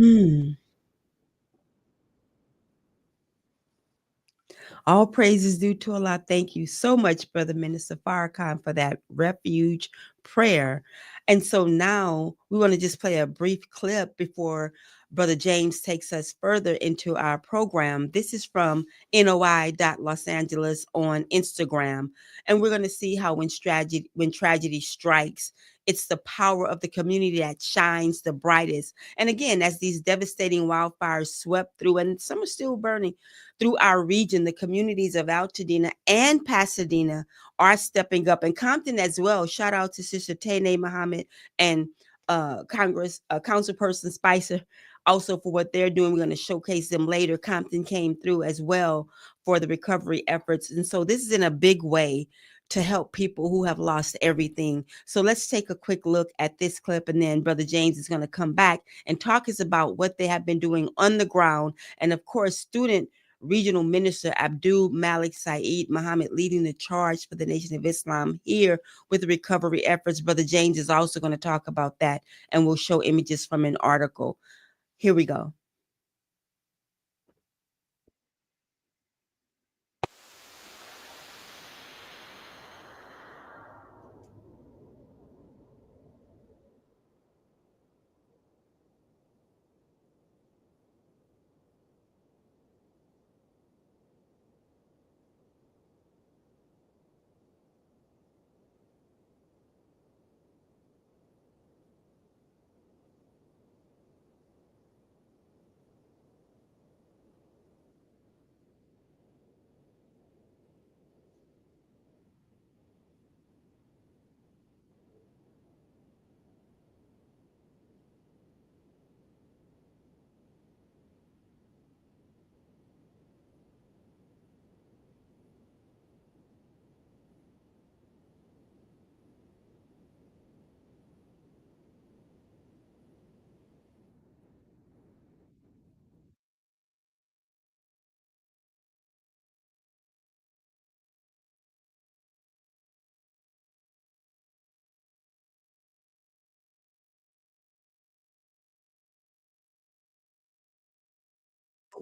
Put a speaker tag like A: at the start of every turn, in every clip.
A: Mm. All praises due to Allah. Thank you so much, Brother Minister Farrakhan, for that refuge prayer. And so now we want to just play a brief clip before Brother James takes us further into our program. This is from NOI Los Angeles on Instagram. And we're going to see how when tragedy strikes, it's the power of the community that shines the brightest. And again, as these devastating wildfires swept through, and some are still burning, through our region, the communities of Altadena and Pasadena are stepping up, and Compton as well. Shout out to Sister Tane Muhammad and Councilperson Spicer also for what they're doing. We're going to showcase them later. Compton came through as well for the recovery efforts. And so this is in a big way to help people who have lost everything. So let's take a quick look at this clip, and then Brother James is going to come back and talk us about what they have been doing on the ground. And of course, student Regional Minister Abdul Malik Saeed Muhammad leading the charge for the Nation of Islam here with the recovery efforts. Brother James is also going to talk about that, and we'll show images from an article. Here we go.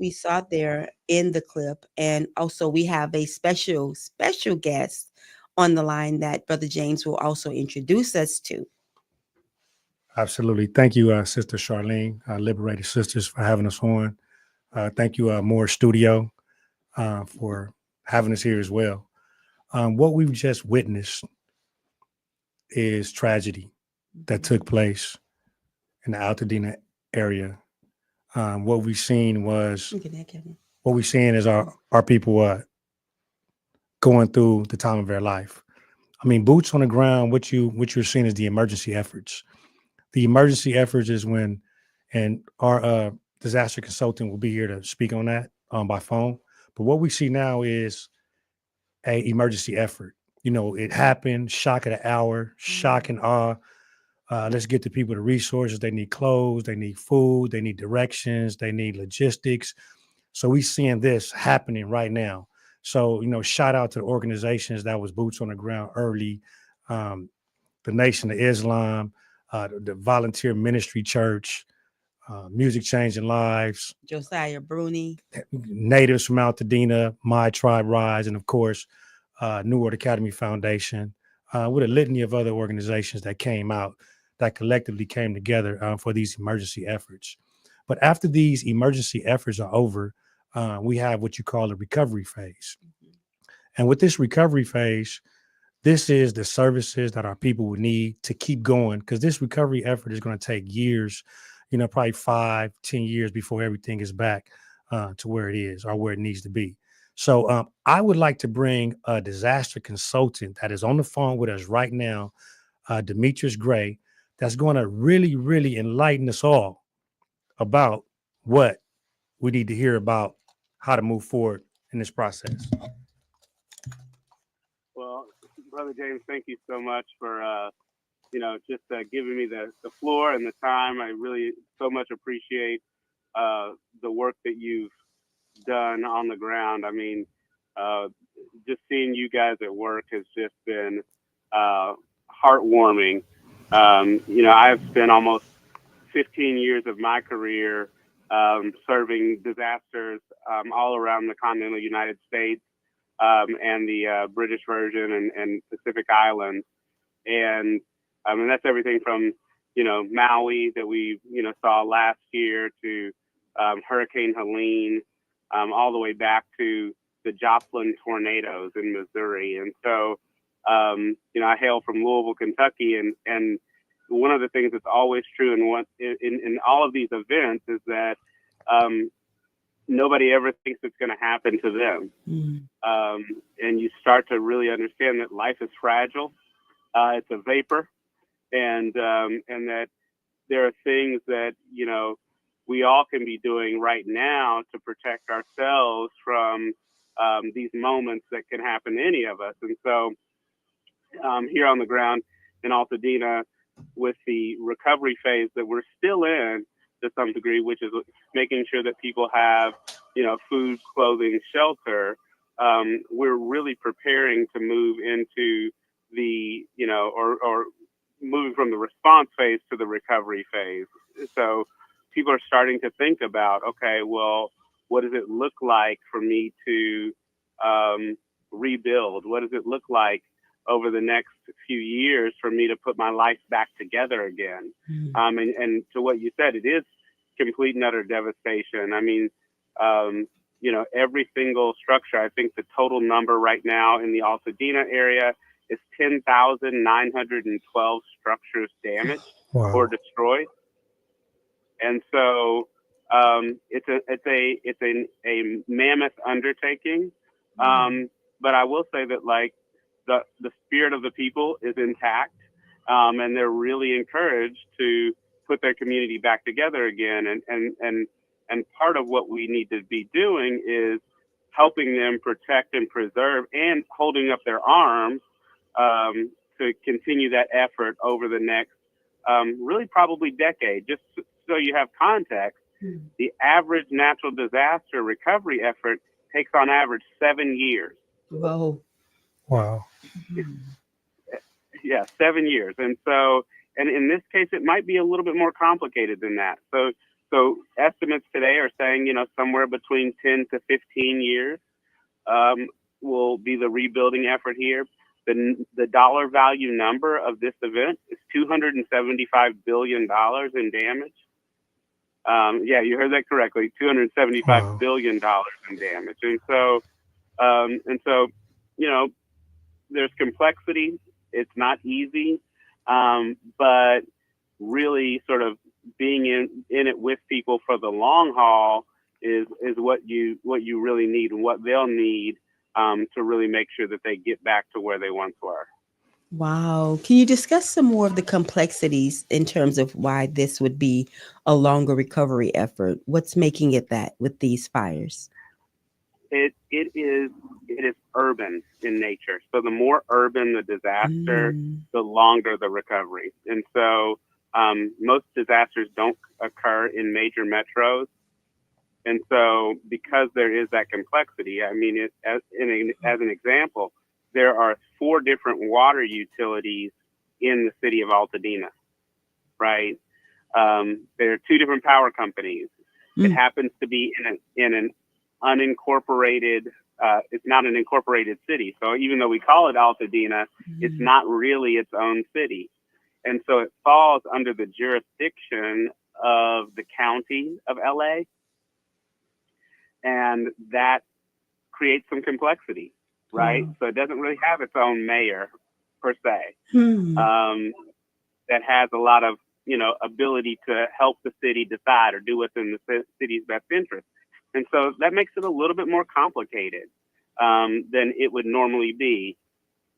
A: We saw there in the clip, and also we have a special guest on the line that Brother James will also introduce us to.
B: Absolutely. Thank you, Sister Charlene, Liberated Sisters, for having us on. Thank you, Moore Studio, for having us here as well. What we've just witnessed is tragedy that took place in the Altadena area. What we've seen was what we've seen is our people going through the time of their life. I mean, boots on the ground. What you're seeing is the emergency efforts. The emergency efforts is when, and our disaster consultant will be here to speak on that by phone. But what we see now is a emergency effort. You know, it happened, shock of the hour, shock and awe. Let's get the people the resources. They need clothes, they need food, they need directions, they need logistics. So we seeing this happening right now. So, you know, shout out to the organizations that was boots on the ground early, the Nation of Islam, the Volunteer Ministry Church, Music Changing Lives,
A: Josiah Bruni,
B: Natives from Altadena, My Tribe Rise, and of course, New World Academy Foundation, with a litany of other organizations that came out that collectively came together for these emergency efforts. But after these emergency efforts are over, we have what you call a recovery phase. And with this recovery phase, this is the services that our people will need to keep going, because this recovery effort is going to take years, you know, probably 5-10 years before everything is back to where it is or where it needs to be. So I would like to bring a disaster consultant that is on the phone with us right now, Demetrius Gray, that's going to really, really enlighten us all about what we need to hear about how to move forward in this process.
C: Well, Brother James, thank you so much for just giving me the floor and the time. I really so much appreciate the work that you've done on the ground. I mean, just seeing you guys at work has just been heartwarming. I've spent almost 15 years of my career serving disasters all around the continental United States and the British Virgin and Pacific Islands. And that's everything from, Maui that we, saw last year to Hurricane Helene, all the way back to the Joplin tornadoes in Missouri. And so, I hail from Louisville, Kentucky, and one of the things that's always true in all of these events is that nobody ever thinks it's going to happen to them. And you start to really understand that life is fragile. It's a vapor, and that there are things that, we all can be doing right now to protect ourselves from these moments that can happen to any of us. And so here on the ground in Altadena, with the recovery phase that we're still in to some degree, which is making sure that people have, food, clothing, shelter, we're really preparing to move into the, or moving from the response phase to the recovery phase. So people are starting to think about, okay, well, what does it look like for me to rebuild? What does it look like over the next few years for me to put my life back together again? And to what you said, it is complete and utter devastation. I mean, every single structure, I think the total number right now in the Altadena area is 10,912 structures damaged or destroyed. And so it's a mammoth undertaking. But I will say that the spirit of the people is intact, and they're really encouraged to put their community back together again. And part of what we need to be doing is helping them protect and preserve and holding up their arms to continue that effort over the next, really probably decade. Just so you have context, the average natural disaster recovery effort takes on average 7 years.
A: Whoa.
B: Wow.
C: Yeah, 7 years. And so, and in this case, it might be a little bit more complicated than that. So estimates today are saying, somewhere between 10 to 15 years will be the rebuilding effort here. The dollar value number of this event is $275 billion in damage. Yeah, you heard that correctly. $275 billion in damage. And so, there's complexity. It's not easy, but really sort of being in it with people for the long haul is what you really need and what they'll need to really make sure that they get back to where they once were.
A: Wow. Can you discuss some more of the complexities in terms of why this would be a longer recovery effort? What's making it that with these fires?
C: It is urban in nature. So the more urban the disaster, the longer the recovery. And so most disasters don't occur in major metros. And so because there is that complexity, I mean, as an example, there are 4 different water utilities in the city of Altadena, right? There are 2 different power companies. It happens to be in an unincorporated, it's not an incorporated city. So even though we call it Altadena, it's not really its own city. And so it falls under the jurisdiction of the county of LA. And that creates some complexity, right? So it doesn't really have its own mayor per se, that has a lot of, ability to help the city decide or do what's in the city's best interest. And so that makes it a little bit more complicated than it would normally be,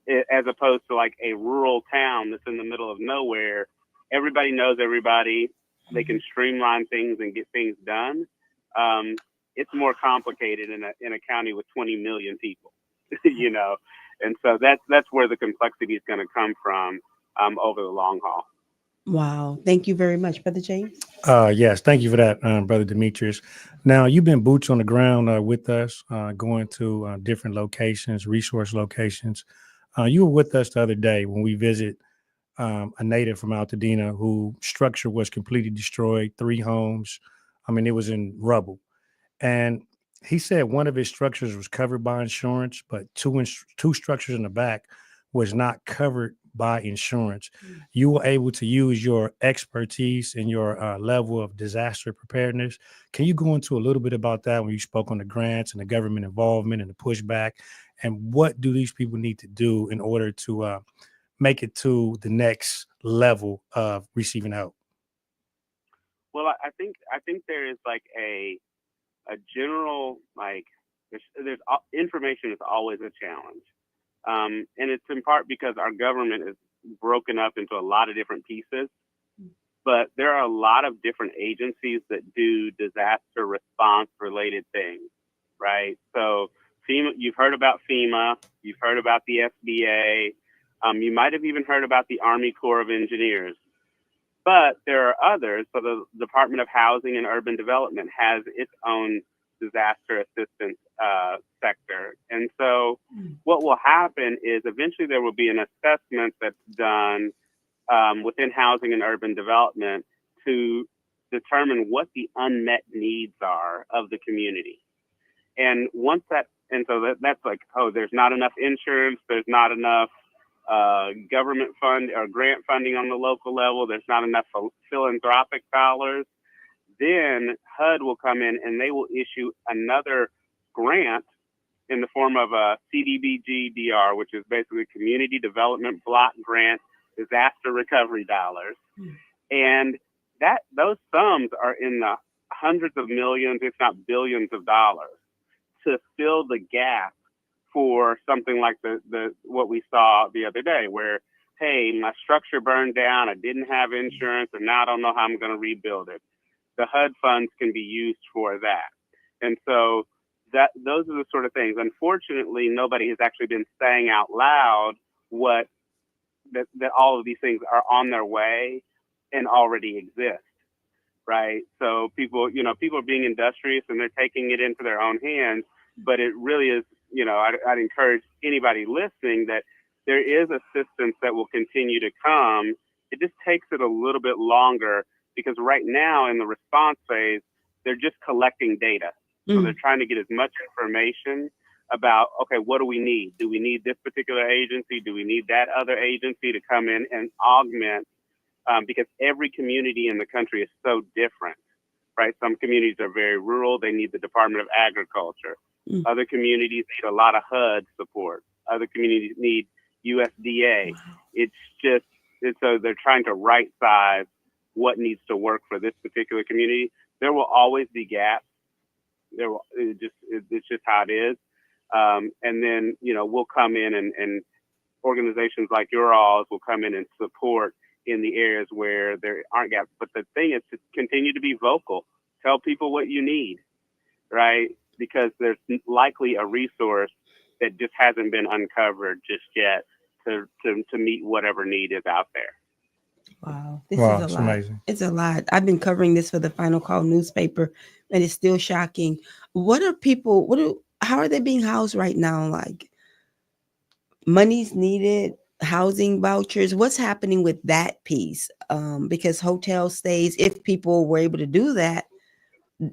C: as opposed to like a rural town that's in the middle of nowhere. Everybody knows everybody. They can streamline things and get things done. It's more complicated in a county with 20 million people, and so that's where the complexity is going to come from over the long haul.
A: Wow. Thank you very much, Brother James.
B: Yes, thank you for that, Brother Demetrius. Now, you've been boots on the ground with us, going to different locations, resource locations. You were with us the other day when we visit a native from Altadena who structure was completely destroyed, 3 homes. I mean, it was in rubble. And he said one of his structures was covered by insurance, but two structures in the back was not covered by insurance. You were able to use your expertise and your level of disaster preparedness. Can you go into a little bit about that when you spoke on the grants and the government involvement and the pushback? And what do these people need to do in order to make it to the next level of receiving help?
C: Well, I think there is like a general, like, there's information is always a challenge, and it's in part because our government is broken up into a lot of different pieces. But there are a lot of different agencies that do disaster response related things, right? So FEMA, you've heard about FEMA, you've heard about the SBA, you might have even heard about the Army Corps of Engineers. But there are others. So the Department of Housing and Urban Development has its own disaster assistance sector. And so what will happen is eventually there will be an assessment that's done within housing and urban development to determine what the unmet needs are of the community. And once that's like, oh, there's not enough insurance, there's not enough government fund or grant funding on the local level, there's not enough philanthropic dollars, then HUD will come in and they will issue another grant in the form of a CDBG-DR, which is basically Community Development Block Grant Disaster Recovery Dollars. And those sums are in the hundreds of millions, if not billions of dollars to fill the gap for something like the what we saw the other day, where, hey, my structure burned down, I didn't have insurance, and now I don't know how I'm going to rebuild it. The HUD funds can be used for that. And so those are the sort of things. Unfortunately, nobody has actually been saying out loud that all of these things are on their way and already exist, right? So people are being industrious and they're taking it into their own hands, but it really is, I'd encourage anybody listening that there is assistance that will continue to come. It just takes it a little bit longer because right now in the response phase, they're just collecting data. So they're trying to get as much information about, okay, what do we need? Do we need this particular agency? Do we need that other agency to come in and augment? Because every community in the country is so different, right? Some communities are very rural. They need the Department of Agriculture. Other communities need a lot of HUD support. Other communities need USDA. So they're trying to right size what needs to work for this particular community. There will always be gaps. It's just how it is. And then, we'll come in and organizations like your alls will come in and support in the areas where there aren't gaps. But the thing is to continue to be vocal. Tell people what you need, right? Because there's likely a resource that just hasn't been uncovered just yet to meet whatever need is out there.
A: Wow, this is a lot.
B: Amazing.
A: It's a lot. I've been covering this for the Final Call newspaper, and it's still shocking. How are they being housed right now? Like, money's needed, housing vouchers. What's happening with that piece? Because hotel stays, if people were able to do that,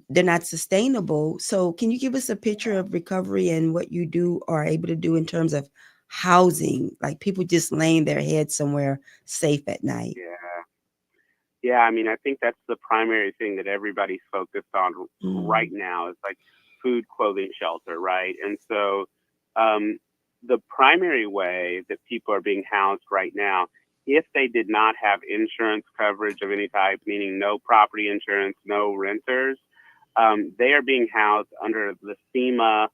A: they're not sustainable. So can you give us a picture of recovery and what you do or are able to do in terms of housing, like people just laying their head somewhere safe at night?
C: Yeah. I mean, I think that's the primary thing that everybody's focused on right now is like food, clothing, shelter, right? And so the primary way that people are being housed right now, if they did not have insurance coverage of any type, meaning no property insurance, no renters, they are being housed under the FEMA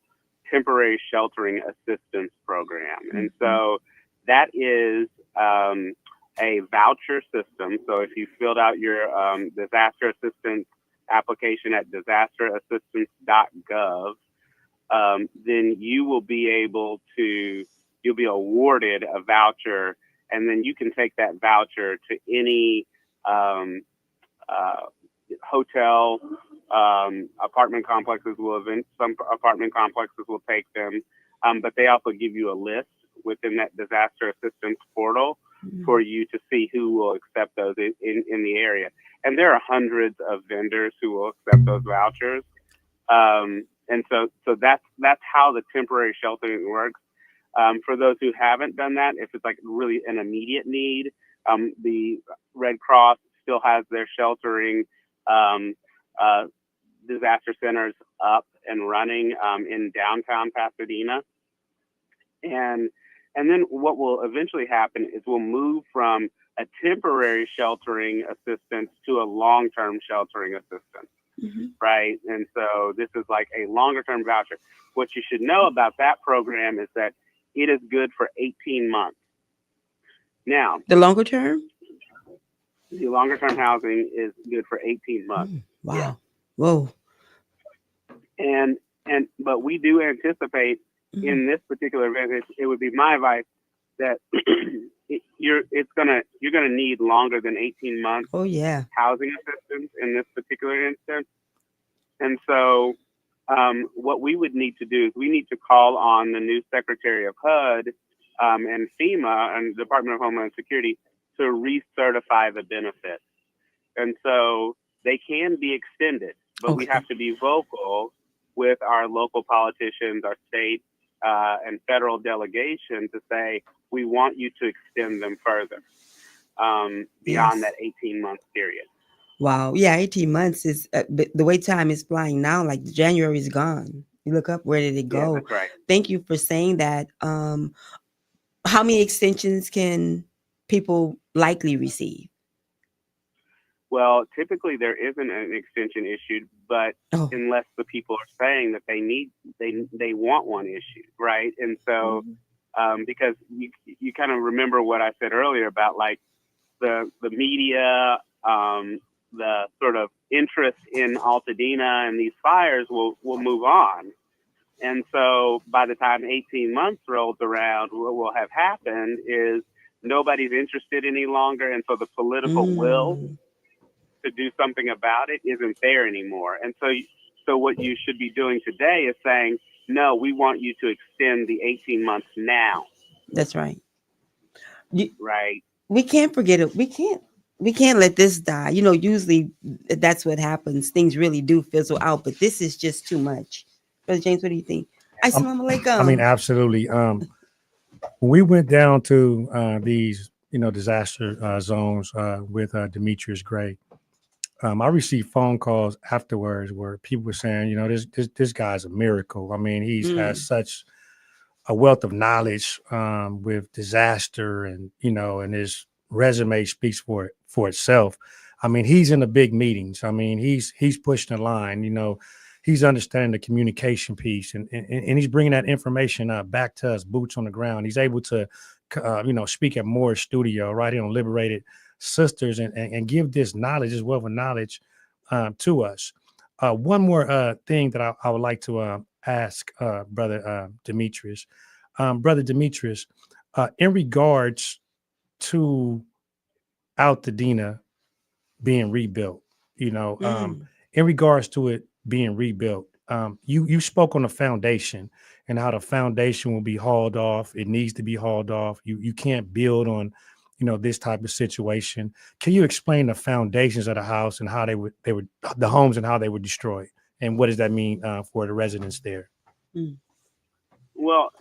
C: Temporary Sheltering Assistance Program. And so that is a voucher system. So if you filled out your disaster assistance application at disasterassistance.gov, then you'll be awarded a voucher, and then you can take that voucher to any hotel, apartment complexes some apartment complexes will take them, but they also give you a list within that disaster assistance portal for you to see who will accept those in the area. And there are hundreds of vendors who will accept those vouchers. And so that's how the temporary sheltering works. For those who haven't done that, if it's like really an immediate need, the Red Cross still has their sheltering disaster centers up and running in downtown Pasadena. And then what will eventually happen is we'll move from a temporary sheltering assistance to a long-term sheltering assistance, right? And so this is like a longer-term voucher. What you should know about that program is that it is good for 18 months. Now,
A: The longer term?
C: the longer-term housing is good for 18 months.
A: Wow.
C: Yeah.
A: Whoa.
C: But we do anticipate in this particular event, it would be my advice that you're gonna need longer than 18 months
A: Oh, yeah.
C: housing assistance in this particular instance. And so what we would need to do is we need to call on the new Secretary of HUD and FEMA and Department of Homeland Security to recertify the benefits. And so they can be extended, but we have to be vocal with our local politicians, our state and federal delegation to say, we want you to extend them further beyond that 18-month period.
A: Wow. Yeah, 18 months is the way time is flying now. Like January is gone. You look up, where did it go?
C: Yeah, that's right.
A: Thank you for saying that. How many extensions can people likely receive?
C: Well, typically there isn't an extension issued, but unless the people are saying that they want one issued, right? And so because you kind of remember what I said earlier about like the media, the sort of interest in Altadena and these fires will move on. And so by the time 18 months rolls around, what will have happened is nobody's interested any longer. And so the political will to do something about it isn't there anymore. And so what you should be doing today is saying, no, we want you to extend the 18 months now.
A: That's right.
C: Right.
A: We can't forget it. We can't let this die. You know, usually that's what happens. Things really do fizzle out, but this is just too much. Brother James, what do you think? Assalamu alaikum.
B: I mean, absolutely. We went down to these, disaster zones with Demetrius Gray. I received phone calls afterwards where people were saying, this guy's a miracle. I mean, he's has such a wealth of knowledge with disaster, and and his resume speaks for itself. I mean, he's in the big meetings. I mean, he's pushing the line. He's understanding the communication piece, and he's bringing that information back to us, boots on the ground. He's able to, speak at Moore's studio right here on Liberated Sisters, and give this knowledge, this wealth of knowledge to us. One more thing that I would like to ask Brother Demetrius. Brother Demetrius, in regards to Altadena being rebuilt, in regards to it being rebuilt, you spoke on the foundation and how the foundation will be hauled off. It needs to be hauled off. You can't build on this type of situation. Can you explain the foundations of the house and how they would the homes and how they were destroyed, and what does that mean for the residents there?
C: Well,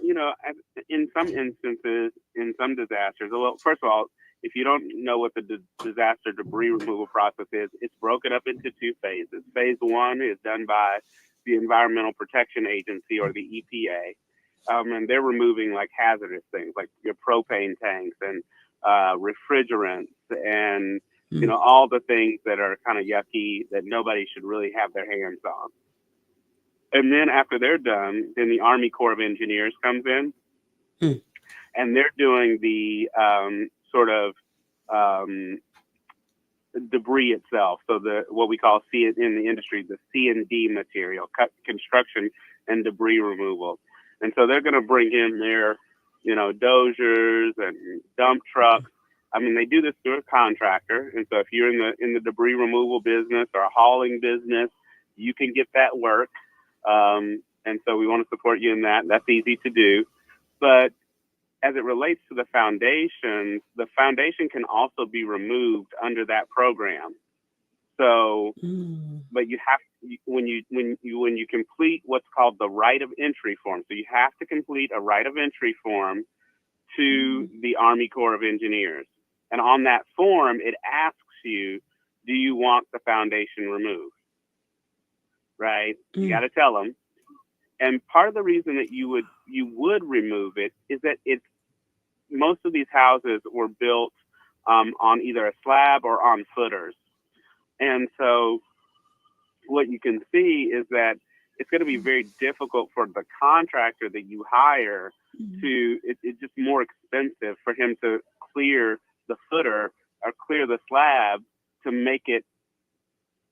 C: in some instances, in some disasters, well, first of all, if you don't know what the disaster debris removal process is, it's broken up into two phases. Phase one is done by the Environmental Protection Agency, or the EPA, and they're removing like hazardous things like your propane tanks and refrigerants and all the things that are kind of yucky that nobody should really have their hands on. And then after they're done, then the Army Corps of Engineers comes in, and they're doing the sort of debris itself. So what we call in the industry, the C&D material, construction and debris removal. And so they're going to bring in their, dozers and dump trucks. I mean, they do this through a contractor. And so if you're in the debris removal business or a hauling business, you can get that work. And so we want to support you in that. That's easy to do. But as it relates to the foundation can also be removed under that program. So, but you have when you complete what's called the right of entry form. So you have to complete a right of entry form to the Army Corps of Engineers, and on that form it asks you, do you want the foundation removed? Right? You got to tell them. And part of the reason that you would remove it is that most of these houses were built on either a slab or on footers. And so what you can see is that it's going to be very difficult for the contractor that you hire it's just more expensive for him to clear the footer or clear the slab to make it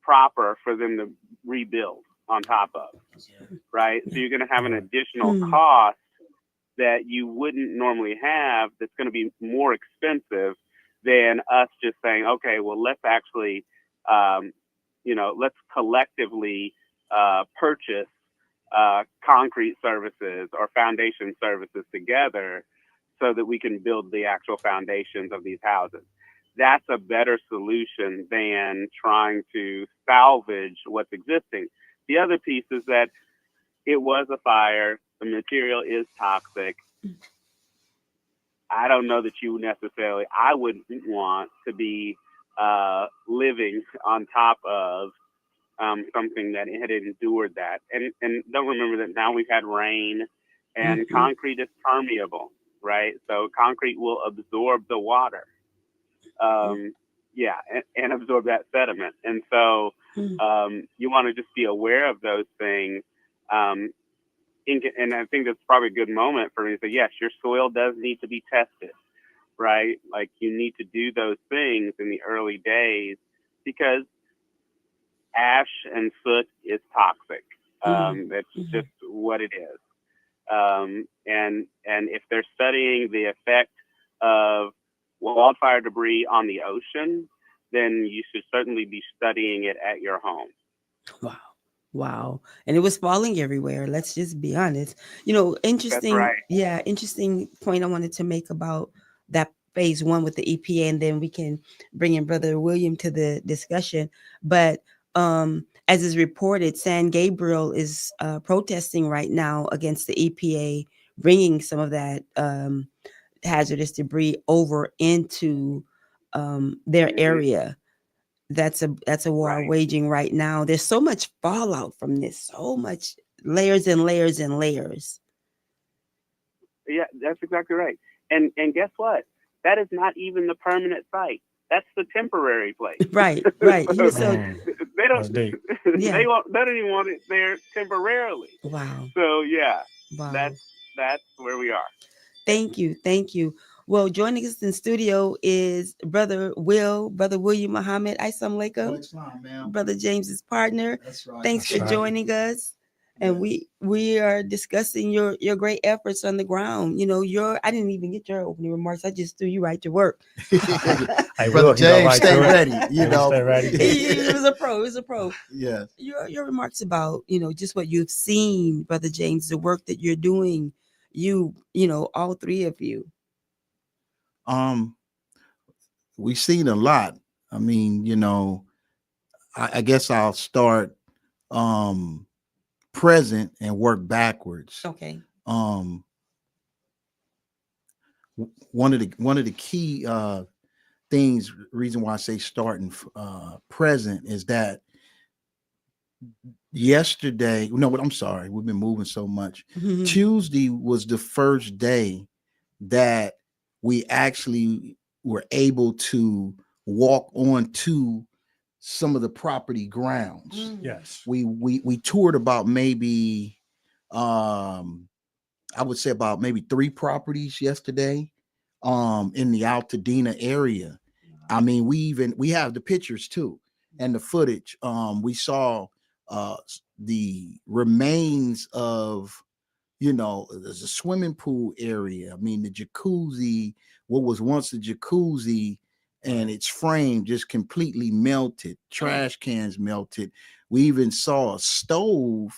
C: proper for them to rebuild on top of, right? So you're going to have an additional cost that you wouldn't normally have that's going to be more expensive than us just saying, okay, well, let's actually, let's collectively purchase concrete services or foundation services together so that we can build the actual foundations of these houses. That's a better solution than trying to salvage what's existing. The other piece is that it was a fire. The material is toxic. I don't know that I wouldn't want to be living on top of something that had endured that. And don't remember that now we've had rain and concrete is permeable, right? So concrete will absorb the water. And absorb that sediment. And so you want to just be aware of those things. And I think that's probably a good moment for me to say, yes, your soil does need to be tested, right? Like you need to do those things in the early days because ash and soot is toxic. That's just what it is. And if they're studying the effect of wildfire debris on the ocean, then you should certainly be studying it at your home.
A: Wow. And it was falling everywhere. Let's just be honest. Interesting.
C: That's right.
A: Yeah, interesting point I wanted to make about that phase one with the EPA, and then we can bring in Brother William to the discussion. But as is reported, San Gabriel is protesting right now against the EPA bringing some of that hazardous debris over into their area. That's a war waging right now. There's so much fallout from this, so much layers and layers and layers.
C: Yeah, that's exactly right. And guess what? That is not even the permanent site. That's the temporary place.
A: Right. So
C: they don't. They don't even want it there temporarily.
A: Wow.
C: So
A: wow.
C: That's where we are.
A: Thank you. Well, joining us in studio is Brother William Muhammad. Assalamu alaikum. Brother James's partner.
D: That's right.
A: Thanks for joining us. And we are discussing your great efforts on the ground. I didn't even get your opening remarks. I just threw you right to work.
D: Brother James, stay ready.
B: Stay ready.
A: He was a pro.
D: Yeah.
A: Your remarks about just what you've seen, Brother James, the work that you're doing. All three of you.
D: We've seen a lot. I mean, I guess I'll start present and work backwards.
A: Okay.
D: One of the key things, reason why I say starting present is that I'm sorry, we've been moving so much. Tuesday was the first day that we actually were able to walk onto some of the property grounds.
B: Yes.
D: We toured about maybe I would say about maybe 3 properties yesterday in the Altadena area. I mean, we have the pictures too and the footage. We saw the remains of, there's a swimming pool area. I mean, the jacuzzi, what was once a jacuzzi, and its frame just completely melted. Trash cans melted. We even saw a stove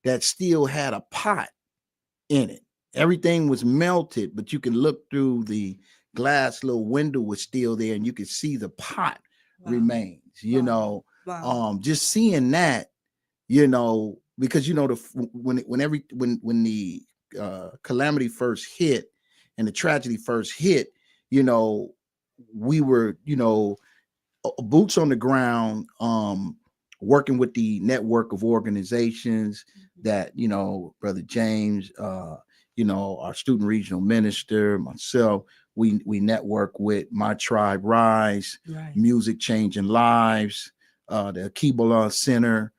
D: that still had a pot in it. Everything was melted, but you can look through the glass little window was still there, and you could see the pot remains.
A: Wow. Wow.
D: Just seeing that, because when the calamity first hit and the tragedy first hit, we were boots on the ground, working with the network of organizations that Brother James, our student regional minister, myself, we network with My Tribe Rise,
A: Right.
D: Music Changing Lives, the Kibola Center,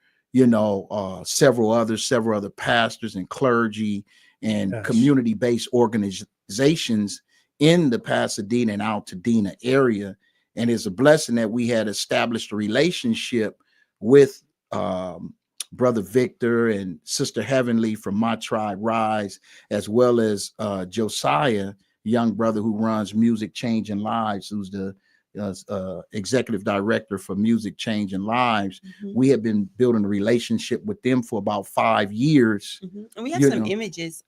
D: several other pastors and clergy and
B: Yes.
D: community-based organizations in the Pasadena and Altadena area. And it's a blessing that we had established a relationship with Brother Victor and Sister Heavenly from My Tribe Rise, as well as Josiah, young brother who runs Music Changing Lives, who's the executive director for Music Changing Lives. We have been building a relationship with them for about 5 years.
A: And we have some images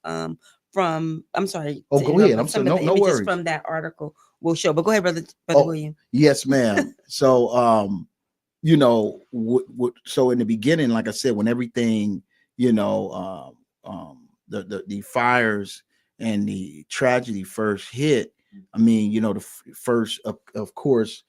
A: from, I'm sorry.
D: Oh, go ahead. I'm
A: some
D: sorry.
A: of the
D: No
A: images
D: worries.
A: from that article we'll show. But go ahead, brother William.
D: Yes, ma'am. So, so in the beginning, like I said, when everything, the fires and the tragedy first hit, I mean, the first, of course,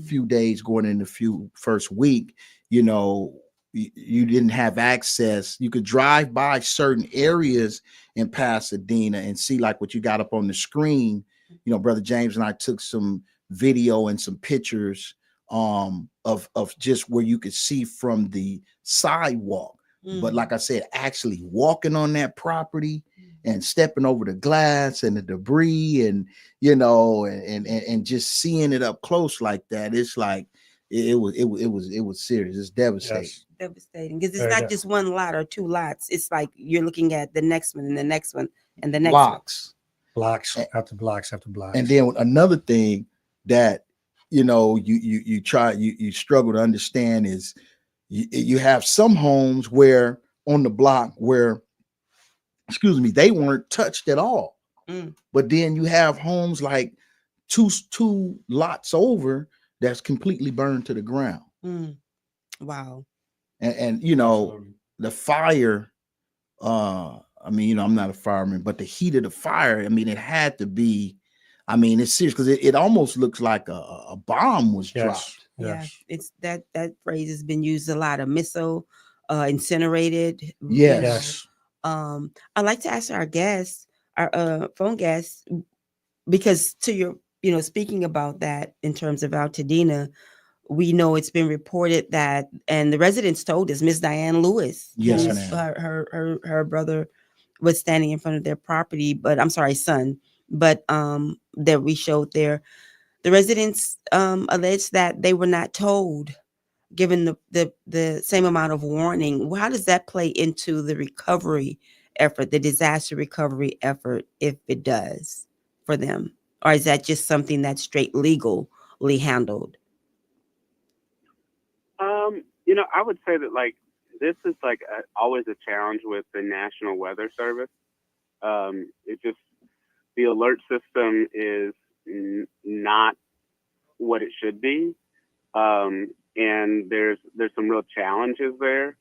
D: few days going into first week, you didn't have access. You could drive by certain areas in Pasadena and see like what you got up on the screen. Brother James and I took some video and some pictures of just where you could see from the sidewalk. But like I said, actually walking on that property and stepping over the glass and the debris and and just seeing it up close like that, it's like it was serious. It's devastating.
B: Yes.
A: Devastating, because it's not just one lot or two lots. It's like you're looking at the next one and the next one and the next
D: blocks
B: after blocks after blocks.
D: And then another thing that you struggle to understand is you have some homes where on the block where, excuse me, they weren't touched at all. But then you have homes like two lots over that's completely burned to the ground.
A: Wow.
D: And the fire, I mean, I'm not a fireman, but the heat of the fire, I mean, it had to be, I mean, it's serious because it almost looks like a bomb was dropped.
A: Yes. Yeah, it's that phrase has been used a lot. A missile, incinerated.
D: Yes.
A: I'd like to ask our guests, our phone guests, because to your, speaking about that in terms of Altadena, we know it's been reported that, and the residents told us, Miss Diane Lewis,
D: yes,
A: her brother was standing in front of their property, but I'm sorry, son, but that we showed there. The residents alleged that they were not told, given the same amount of warning. How does that play into the recovery effort, the disaster recovery effort, if it does for them? Or is that just something that's straight legally handled?
C: I would say that this is always a challenge with the National Weather Service. It just, the alert system is not what it should be. And there's some real challenges there,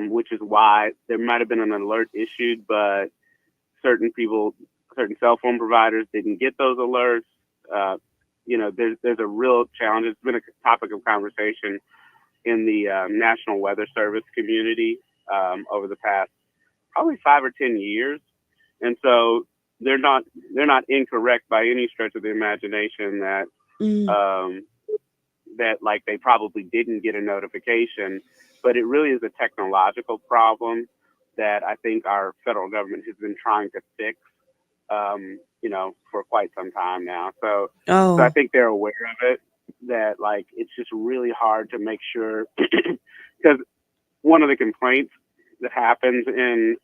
C: which is why there might have been an alert issued, but certain cell phone providers didn't get those alerts. There's a real challenge. It's been a topic of conversation in the National Weather Service community over the past probably 5 or 10 years. And so they're not incorrect by any stretch of the imagination that they probably didn't get a notification, but it really is a technological problem that I think our federal government has been trying to fix, for quite some time now. So I think they're aware of it, that it's just really hard to make sure, because one of the complaints that happens in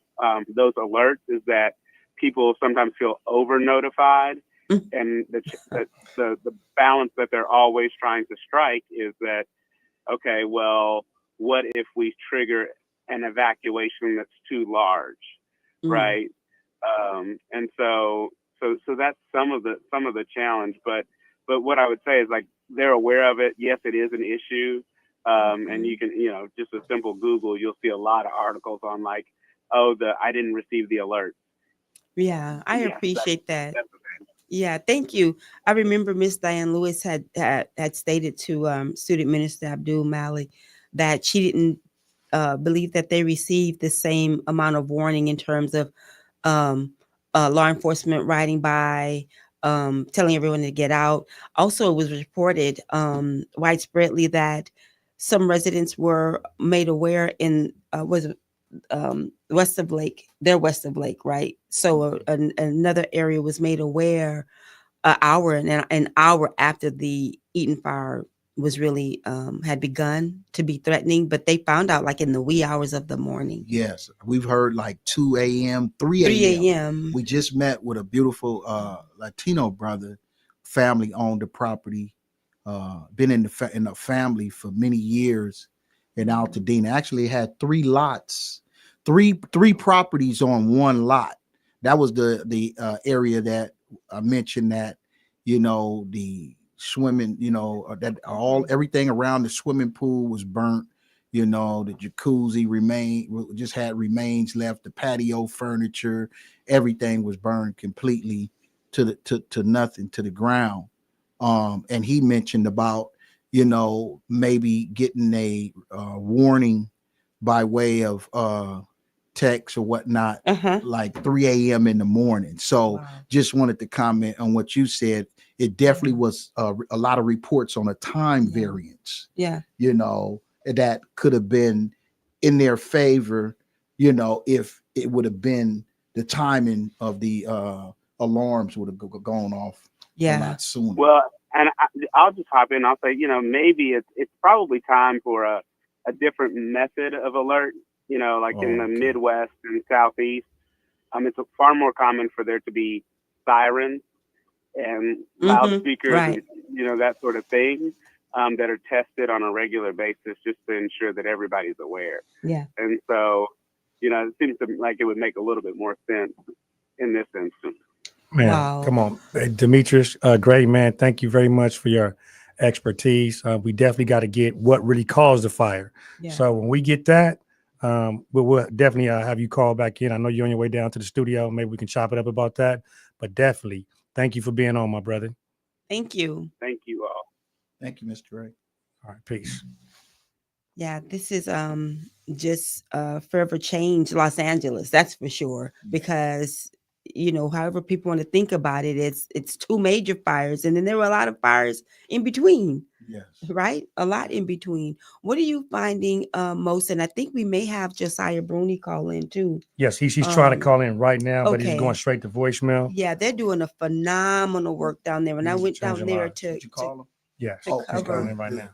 C: those alerts is that people sometimes feel over notified, and the balance that they're always trying to strike is that, okay, well, what if we trigger an evacuation that's too large, right? And so that's some of the challenge. But what I would say is like they're aware of it. Yes, it is an issue. And you can, just a simple Google, you'll see a lot of articles on like, oh, I didn't receive the alert.
A: Yeah, I
C: Yes,
A: appreciate that.
C: that's
A: Yeah, thank you. I remember Miss Diane Lewis had stated to student minister Abdul Malik that she didn't believe that they received the same amount of warning in terms of um, law enforcement riding by, telling everyone to get out. Also, it was reported widespreadly that some residents were made aware in was west of Lake, they're west of Lake, right? So another area was made aware an hour after the Eaton fire was really had begun to be threatening, but they found out like in the wee hours of the morning.
D: Yes, we've heard like 2 a.m., 3
A: 3
D: a.m.
A: a.m.
D: We just met with a beautiful Latino brother, family owned the property, been in the family for many years in Altadena. Actually had 3 lots, three properties on one lot. That was the area that I mentioned that, the swimming, that everything around the swimming pool was burnt. The jacuzzi just had remains left. The patio furniture, everything was burned completely to nothing, to the ground. And he mentioned about, maybe getting a warning by way of text or whatnot, like 3 a.m. in the morning. So
A: Wow.
D: just wanted to comment on what you said. It definitely was a lot of reports on a time variance.
A: Yeah.
D: That could have been in their favor, if it would have been the timing of the alarms would have gone off a lot sooner.
C: Well, and I'll just hop in. I'll say, maybe it's probably time for a different method of alert. Like in the Midwest and Southeast, it's far more common for there to be sirens and loudspeakers
A: right.
C: and that sort of thing that are tested on a regular basis just to ensure that everybody's aware.
A: Yeah.
C: And so, it seems like it would make a little bit more sense in this instance.
B: Man,
A: Wow.
B: come on, Hey, Demetrius, great man. Thank you very much for your expertise. We definitely got to get what really caused the fire.
A: Yeah.
B: So when we get that, we'll definitely have you call back in. I know you're on your way down to the studio. Maybe we can chop it up about that. But definitely, thank you for being on, my brother.
A: Thank you.
C: Thank you all.
D: Thank you, Mr. Ray.
B: All right, peace.
A: Yeah, this is just forever change Los Angeles, that's for sure. Because however people want to think about it, it's two major fires, and then there were a lot of fires in between.
D: Yes.
A: Right, a lot in between. What are you finding most? And I think we may have Josiah Bruni call in too.
B: Yes, he's trying to call in right now, but he's
A: okay.
B: going straight to voicemail.
A: Yeah, they're doing a phenomenal work down there. And I went down there
B: lives.
A: to
D: Did you call him?
B: Yes,
A: to
B: he's
A: cover
B: calling in right now.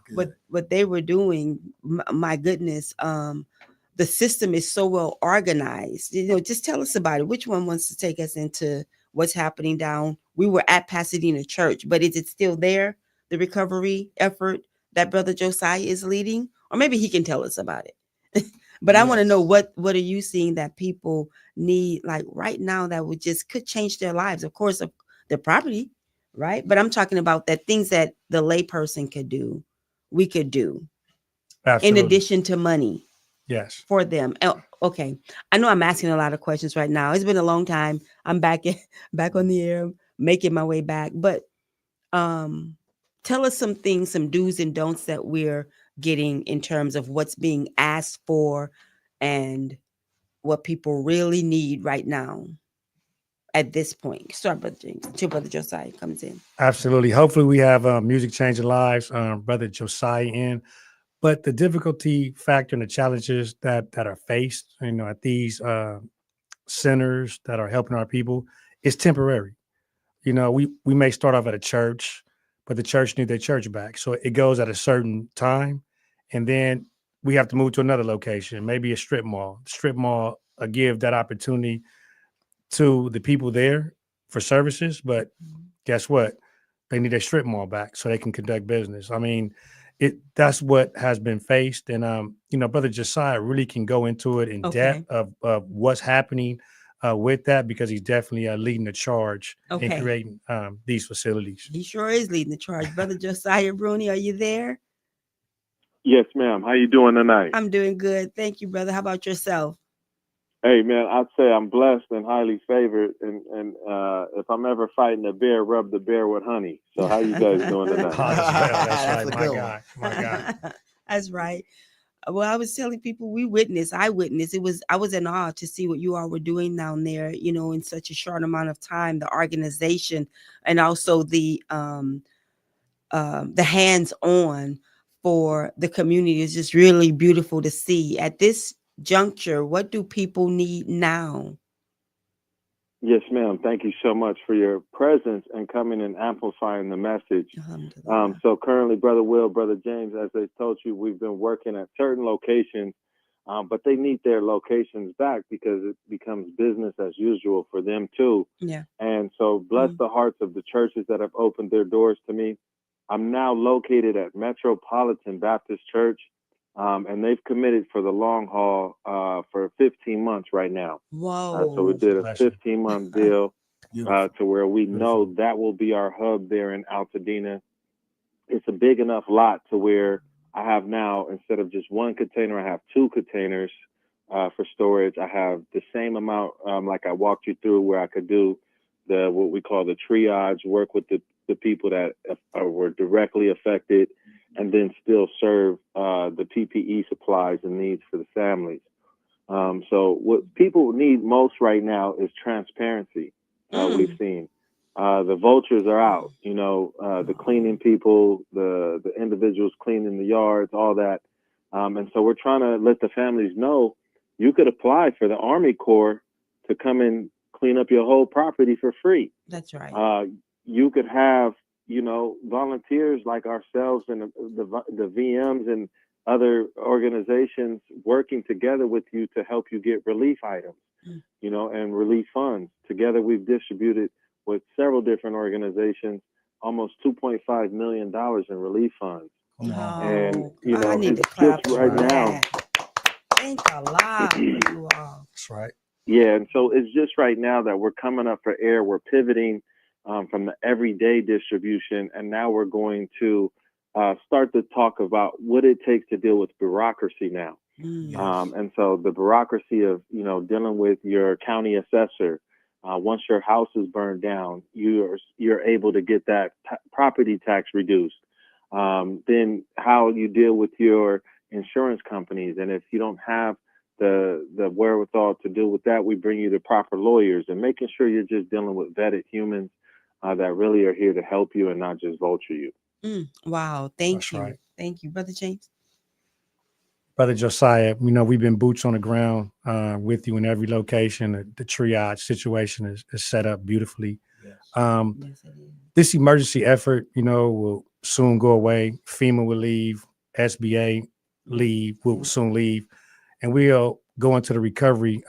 A: what they were doing. My goodness, the system is so well organized. Just tell us about it. Which one wants to take us into what's happening down? We were at Pasadena Church, but is it still there? The recovery effort that Brother Josiah is leading, or maybe he can tell us about it. But I want to know what are you seeing that people need like right now that could change their lives, of course, of their property, right? But I'm talking about that things that the layperson could do, we could do.
B: Absolutely.
A: In addition to money.
B: Yes.
A: For them. Oh, okay. I know I'm asking a lot of questions right now. It's been a long time. I'm back on the air, making my way back. But tell us some things, some do's and don'ts that we're getting in terms of what's being asked for and what people really need right now at this point. Start, Brother James, till Brother Josiah comes in.
B: Absolutely. Hopefully we have music changing lives, Brother Josiah in. But the difficulty factor and the challenges that are faced, at these centers that are helping our people is temporary. We may start off at a church, but the church need their church back. So it goes at a certain time, and then we have to move to another location, maybe a strip mall. Strip mall give that opportunity to the people there for services, but guess what? They need their strip mall back so they can conduct business. I mean, that's what has been faced. And Brother Josiah really can go into it in depth of what's happening with that because he's definitely leading the charge in
A: Okay.
B: creating these facilities.
A: He sure is leading the charge. Brother Josiah Rooney, are you there?
E: Yes, ma'am. How you doing tonight?
A: I'm doing good. Thank you, brother. How about yourself?
E: Hey, man, I'd say I'm blessed and highly favored. And if I'm ever fighting a bear, rub the bear with honey. So how you guys doing
B: Oh,
E: tonight?
B: that's well. That's
D: That's
B: right.
D: a
B: My
D: good
B: God. My God.
A: That's right. Well, I was telling people I witnessed. I was in awe to see what you all were doing down there, in such a short amount of time, the organization and also the hands-on for the community is just really beautiful to see. At this juncture, what do people need now?
E: Yes, ma'am. Thank you so much for your presence and coming and amplifying the message.
A: Alhamdulillah.
E: So currently, Brother Will, Brother James, as they told you, we've been working at certain locations, but they need their locations back because it becomes business as usual for them too.
A: Yeah.
E: And so bless the hearts of the churches that have opened their doors to me. I'm now located at Metropolitan Baptist Church, and they've committed for the long haul for 15 months right now. So we
A: Whoa.
E: did a
B: Blessing.
E: 15-month deal
D: Beautiful.
E: to where we know that will be our hub there in Altadena. It's a big enough lot to where I have now, instead of just one container, I have 2 containers for storage. I have the same amount, like I walked you through, where I could do what we call the triage, work with the people that were directly affected, and then still serve the PPE supplies and needs for the families. So what people need most right now is transparency. We've seen the vultures are out, the cleaning people, the individuals cleaning the yards, all that. And so we're trying to let the families know you could apply for the Army Corps to come and clean up your whole property for free.
A: That's right.
E: You could have, volunteers like ourselves and the VMs and other organizations working together with you to help you get relief items, and relief funds. Together, we've distributed with several different organizations almost $2.5 million in relief funds.
D: Wow.
E: And,
A: I need to
E: it's
A: clap
E: just
A: for
E: right now.
A: that. Thank Allah for you all.
B: That's right.
E: Yeah, and so it's just right now that we're coming up for air. We're pivoting from the everyday distribution, and now we're going to start to talk about what it takes to deal with bureaucracy now. And so the bureaucracy of dealing with your county assessor. Once your house is burned down, you're able to get that property tax reduced. Then how you deal with your insurance companies, and if you don't have the wherewithal to deal with that, we bring you the proper lawyers, and making sure you're just dealing with vetted humans that really are here to help you and not just vulture you.
A: Wow. Thank
B: That's
A: you.
B: right.
A: Thank you, Brother James.
B: Brother Josiah, we've been boots on the ground with you in every location. The triage situation is set up beautifully.
A: Yes, it is.
B: This emergency effort, will soon go away. FEMA will leave. SBA will soon leave. And we'll go into the recovery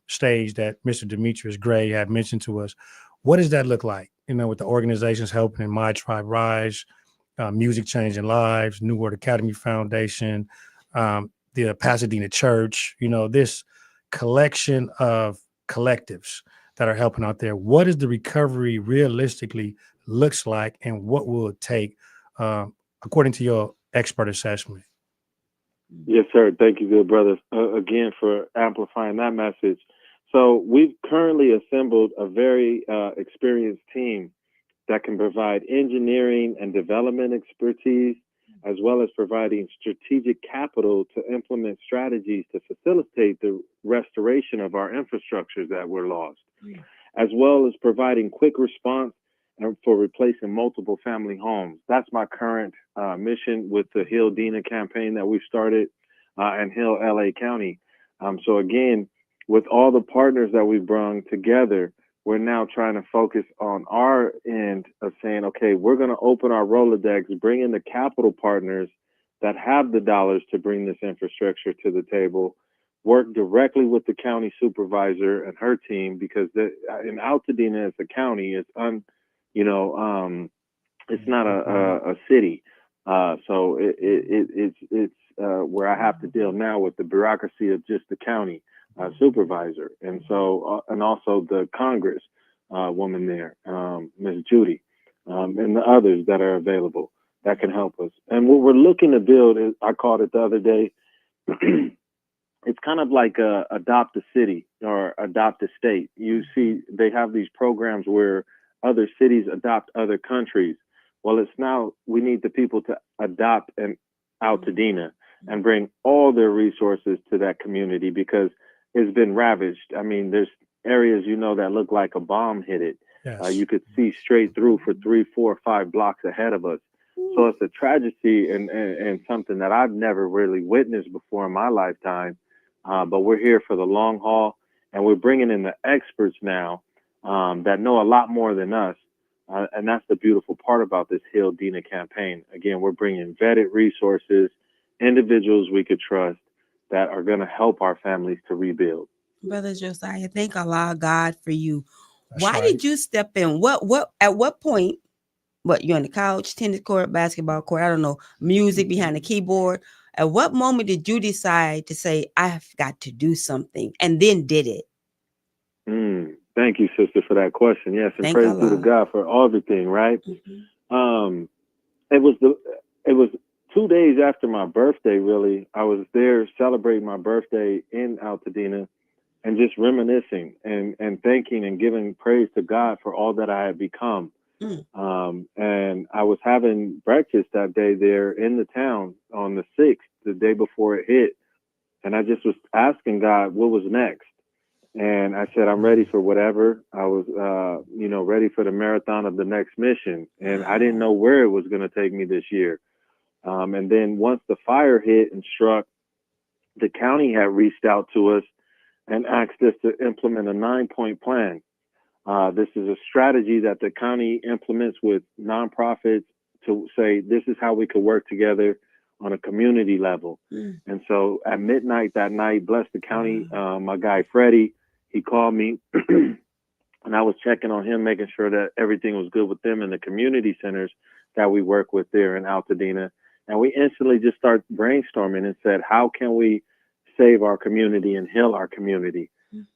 B: stage that Mr. Demetrius Gray had mentioned to us. What does that look like? With the organizations helping in My Tribe Rise, Music Changing Lives, New World Academy Foundation, the Pasadena Church, this collection of collectives that are helping out there. What does the recovery realistically looks like, and what will it take, according to your expert assessment?
E: Yes, sir. Thank you, good brother, again for amplifying that message. So we've currently assembled a very experienced team that can provide engineering and development expertise, as well as providing strategic capital to implement strategies to facilitate the restoration of our infrastructures that were lost, as well as providing quick response and for replacing multiple family homes. That's my current mission with the Heal Dina campaign that we've started and Heal LA County. So again, with all the partners that we've brought together, we're now trying to focus on our end of saying, okay, we're going to open our Rolodex, bring in the capital partners that have the dollars to bring this infrastructure to the table, work directly with the county supervisor and her team, because in Altadena as a county, it's not a city. So it's where I have to deal now with the bureaucracy of just the county. supervisor. And so, and also the Congress woman there, Ms. Judy, and the others that are available that can help us. And what we're looking to build is, I called it the other day, it's kind of like adopt a city or adopt a state. You see, they have these programs where other cities adopt other countries. Well, it's now we need the people to adopt an Altadena and bring all their resources to that community because it's been ravaged. I mean, there's areas, that look like a bomb hit it.
B: Yes.
E: You could see straight through for 3, 4, 5 blocks ahead of us. So it's a tragedy and something that I've never really witnessed before in my lifetime. But we're here for the long haul, and we're bringing in the experts now that know a lot more than us. And that's the beautiful part about this Heal Dina campaign. Again, we're bringing vetted resources, individuals we could trust that are going to help our families to rebuild.
A: Brother Josiah, thank Allah God for you.
B: That's
A: Why
B: right.
A: did you step in? At what point? What, you're on the couch, tennis court, basketball court, I don't know, music behind the keyboard. At what moment did you decide to say, I've got to do something, and then did it?
E: Thank you, sister, for that question. Yes, and
A: Thank
E: praise
A: Allah.
E: be to God for everything, right?
A: Mm-hmm.
E: It was 2 days after my birthday, really. I was there celebrating my birthday in Altadena and just reminiscing and thanking and giving praise to God for all that I had become. And I was having breakfast that day there in the town on the 6th, the day before it hit. And I just was asking God what was next. And I said, I'm ready for whatever. I was, ready for the marathon of the next mission. And I didn't know where it was going to take me this year. And then once the fire hit and struck, the county had reached out to us and asked us to implement a 9-point plan. This is a strategy that the county implements with nonprofits to say, this is how we could work together on a community level. And so at midnight that night, bless the county, my guy, Freddie, he called me and I was checking on him, making sure that everything was good with them in the community centers that we work with there in Altadena. And we instantly just started brainstorming and said, how can we save our community and heal our community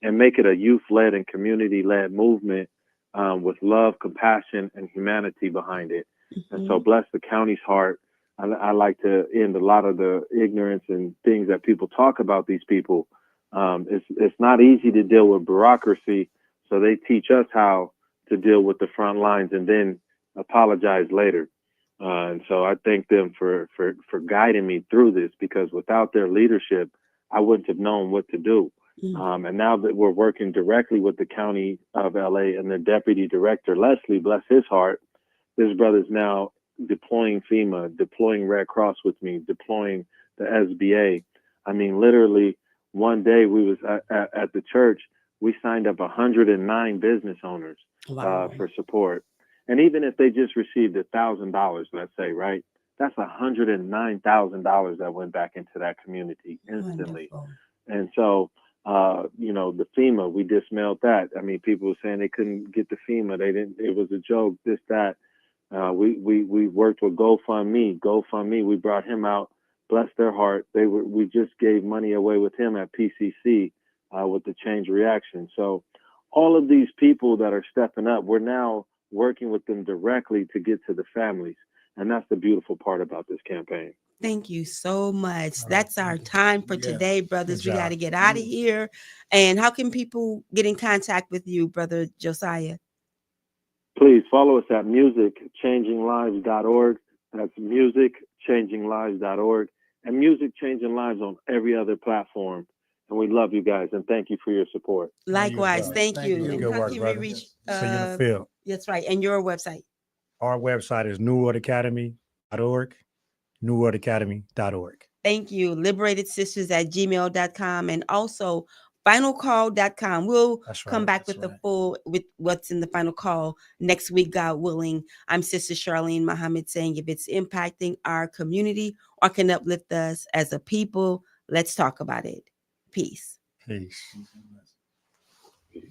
E: and make it a youth-led and community-led movement with love, compassion, and humanity behind it. And so bless the county's heart. I like to end a lot of the ignorance and things that people talk about these people. It's not easy to deal with bureaucracy, so they teach us how to deal with the front lines and then apologize later. And so I thank them for guiding me through this, because without their leadership, I wouldn't have known what to do. And now that we're working directly with the county of LA and their deputy director, Leslie, bless his heart, this brother's now deploying FEMA, deploying Red Cross with me, deploying the SBA. I mean, literally one day we was at the church, we signed up 109 business owners for support. And even if they just received $1,000, let's say, right, that's $109,000 that went back into that community instantly. Wonderful. And so, the FEMA, we dismailed that. I mean, people were saying they couldn't get the FEMA. They didn't, it was a joke, this, that. We worked with GoFundMe. We brought him out, bless their heart. We just gave money away with him at PCC with the Change Reaction. So all of these people that are stepping up, we're now working with them directly to get to the families. And that's the beautiful part about this campaign.
A: Thank you so much. That's our time for today, brothers. We got to get out of here. And how can people get in contact with you, Brother Josiah?
E: Please follow us at musicchanginglives.org. That's musicchanginglives.org. And Music Changing Lives on every other platform. And we love you guys, and thank you for your support.
A: Likewise, thank you.
B: And
A: how
B: work,
A: can
B: brother.
A: we reach?
B: So you in the field.
A: That's right. And your website?
B: Our website is newworldacademy.org, newworldacademy.org.
A: Thank you. Liberated Sisters at gmail.com, and also finalcall.com. We'll come back with the full, with what's in the final call next week, God willing. I'm Sister Charlene Muhammad saying, if it's impacting our community or can uplift us as a people, let's talk about it. Peace.
B: Peace.
E: Peace.